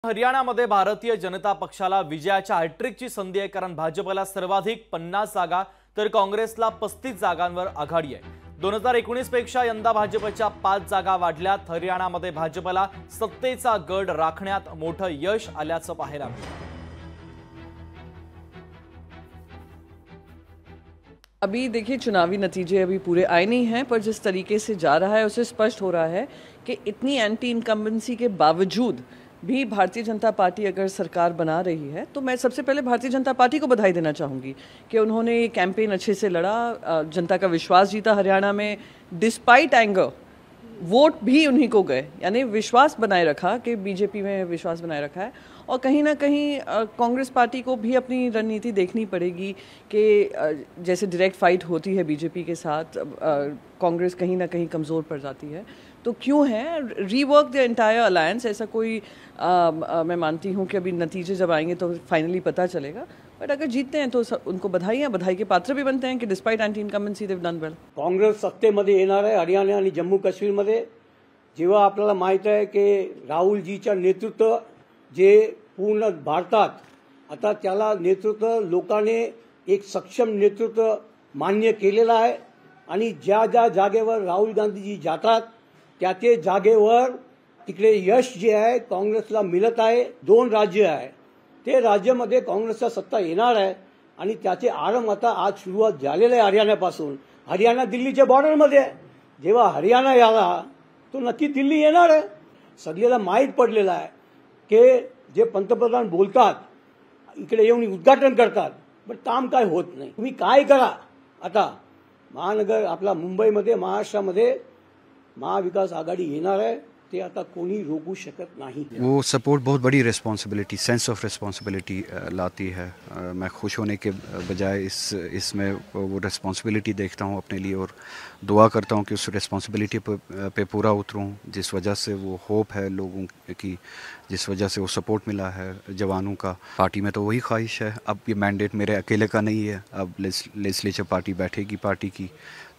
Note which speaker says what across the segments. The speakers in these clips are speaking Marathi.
Speaker 1: हरियाणामध्ये भारतीय जनता पक्षाला विजयाच्या हॅट्रिकची संधी आहे, कारण भाजपला सर्वाधिक 50 जागा तर काँग्रेसला 35 जागांवर आघाडी आहे। 2019 पेक्षा यंदा भाजपच्या 5 जागा वाढल्यात। हरियाणामध्ये भाजपला सत्तेचा गड राखण्यात मोठं यश आल्याचं पाहायला मिळालं।
Speaker 2: अभी देखिए, चुनावी नतीजे अभी पूरे आए नहीं हैं, पर जिस तरीके से जा रहा है उससे स्पष्ट हो रहा है कि इतनी एंटी इनकम्बेंसी के बावजूद भी भारतीय जनता पार्टी अगर सरकार बना रही है तो मैं सबसे पहले भारतीय जनता पार्टी को बधाई देना चाहूँगी कि उन्होंने ये कैंपेन अच्छे से लड़ा, जनता का विश्वास जीता। हरियाणा में डिस्पाइट एंगर वोट भी उन्हीं को गए, यानी विश्वास बनाए रखा कि बीजेपी में विश्वास बनाए रखा है। और कहीं ना कहीं कांग्रेस पार्टी को भी अपनी रणनीति देखनी पड़ेगी कि जैसे डायरेक्ट फाइट होती है बीजेपी के साथ, कांग्रेस कहीं ना कहीं कमज़ोर पड़ जाती है। तो क्यों है रीवर्क द एंटायर अलायंस, ऐसा कोई मैं मानती हूँ कि अभी नतीजे जब आएंगे तो फाइनली पता चलेगा। बट अगर जीतते हैं तो उनको बधाई के पात्र भी बनते हैं कि despite anti incumbency they have done well.
Speaker 3: Congress सत्तेमध्ये येणार आहे हरियाणा आणि जम्मू काश्मीरमध्ये। जेव्हा आपल्याला माहित आहे की राहुलजीच्या नेतृत्व जे पूर्ण भारतात आता त्याला नेतृत्व लोकांनी एक सक्षम नेतृत्व मान्य केलेलं आहे आणि ज्या ज्या जागेवर राहुल गांधीजी जातात त्या ते जागेवर तिकडे यश जे आहे काँग्रेसला मिळत आहे। 2 राज्य आहे, ते राज्यामध्ये काँग्रेसचा सत्ता येणार आहे आणि त्याचे आरंभ आता आज सुरुवात झालेला आहे हरियाणापासून। हरियाणा दिल्लीच्या बॉर्डरमध्ये आहे, जेव्हा हरियाणा याला तो नक्की दिल्ली येणार आहे। सगळ्याला माहीत पडलेलं आहे की जे पंतप्रधान बोलतात इकडे येऊन उद्घाटन करतात, पण काम काय होत नाही। तुम्ही काय करा, आता महानगर आपला मुंबईमध्ये महाराष्ट्रामध्ये महाविकास आघाडी येणार आहे, ते आता कोणी रोकू शकत नाही।
Speaker 4: वो सपोर्ट बहुत बड़ी रिस्पॉन्सिबिलिटी, सेंस ऑफ रिस्पॉन्सिबिलिटी लाती है। मैं खुश होने के बजाय इसमें वो रिस्पॉन्सिबिलिटी देखता हूँ अपने लिए और दुआ करता हूँ कि उस रिस्पॉन्सिबिलिटी पे पूरा उतरूँ, जिस वजह से वो होप है लोगों की, जिस वजह से वो सपोर्ट मिला है जवानों का। पार्टी में तो वही ख्वाहिश है, अब ये मैंडेट मेरे अकेले का नहीं है, अब लेजिस्लेचर पार्टी बैठेगी पार्टी की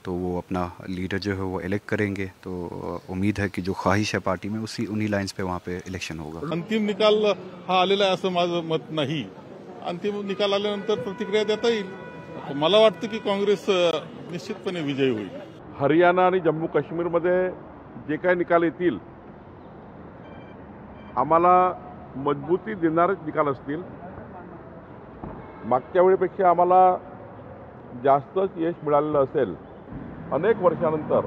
Speaker 4: तो वो अपना लीडर जो है वो इलेक्ट करेंगे। तो उम्मीद है कि जो ख्वाहिश है पार्टी में उन्हीं लाइन्स पे वहाँ पे इलेक्शन होगा।
Speaker 5: अंतिम निकाल हा आलेला आहे असं माझं मत नाही। अंतिम निकाल आल्यानंतर प्रतिक्रिया देता येईल। मला वाटतं की काँग्रेस निश्चितपणे विजयी होईल।
Speaker 6: हरियाणा आणि जम्मू काश्मीरमध्ये जे काही निकाल येतील आम्हाला मजबूती देणारे निकाल असतील। मागच्या वेळेपेक्षा आम्हाला जास्तच यश मिळालेलं असेल। अनेक वर्षानंतर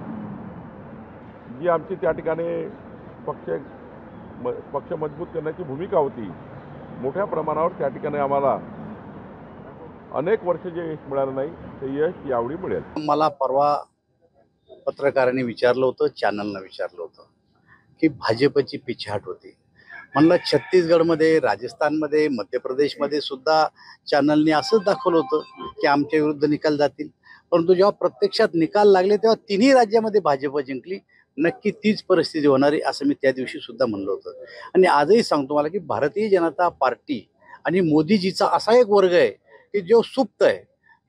Speaker 6: जी आमची त्या ठिकाणी पक्ष मजबूत करण्याची भूमिका होती, मोठ्या प्रमाणावर त्या ठिकाणी आम्हाला अनेक वर्ष जे यश मिळालं नाही ते यश यावेळी मिळेल।
Speaker 7: मला परवा पत्रकारांनी विचारलं होतं, चॅनलनं विचारलं होतं की भाजपची पिछाट होती। म्हणलं छत्तीसगडमध्ये, राजस्थानमध्ये, मध्य प्रदेशमध्ये सुद्धा चॅनलने असंच दाखवलं होतं की आमच्या विरुद्ध निकाल जातील, परंतु जेव्हा प्रत्यक्षात निकाल लागले तेव्हा तिन्ही राज्यामध्ये भाजप जिंकली। नक्की तीच परिस्थिती होणार आहे असं मी त्या दिवशी सुद्धा म्हणलं होतं। आणि आजही सांगतो मला की भारतीय जनता पार्टी आणि मोदीजीचा असा एक वर्ग आहे की जो सुप्त आहे,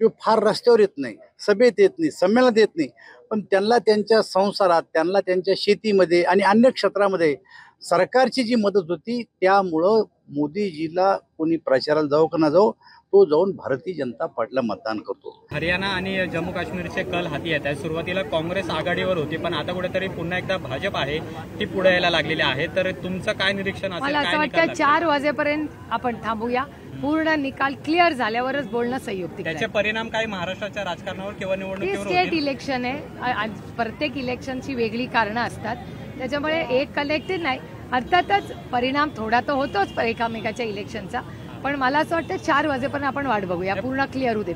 Speaker 7: जो फार रस्त्यावर येत नाही, सभेत येत नाही, संमेलनात येत नाही, पण त्यांना त्यांच्या संसारात, त्यांना त्यांच्या शेतीमध्ये आणि अन्य क्षेत्रामध्ये सरकारची जी मदत होती त्यामुळं मोदीजीला कोणी प्रचाराला जाऊ का ना जाऊ, तो जाऊन भारतीय जनता पार्टीला मतदान करतो।
Speaker 8: हरियाणा आणि जम्मू काश्मीरचे कल हाती येत आहेत। सुरुवातीला काँग्रेस आघाडीवर होती, पण आता कुठेतरी पुन्हा एकदा भाजप आहे ती पुढे यायला लागलेली आहे। तर तुमचं काय निरीक्षण असेल?
Speaker 9: मला असं वाटतं 4 वाजेपर्यंत आपण थांबूया, पूर्ण निकाल क्लिअर झाल्यावरच बोलणं संयुक्त।
Speaker 8: त्याचे परिणाम काय महाराष्ट्राच्या राजकारणावर किंवा निवडणुकीवर?
Speaker 9: स्टेट इलेक्शन आहे, प्रत्येक इलेक्शनची वेगळी कारणं असतात, त्याच्यामुळे एक कलेक्टेड नाही। अर्थातच परिणाम थोडा तर होतोच एकामेकाच्या इलेक्शनचा, पण मला असं वाटतं 4 वाजेपर्यंत आपण वाट बघूया, पूर्ण क्लिअर होऊ दे।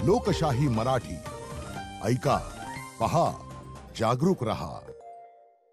Speaker 10: लोकशाही मराठी ऐका, पहा, जागरूक रहा।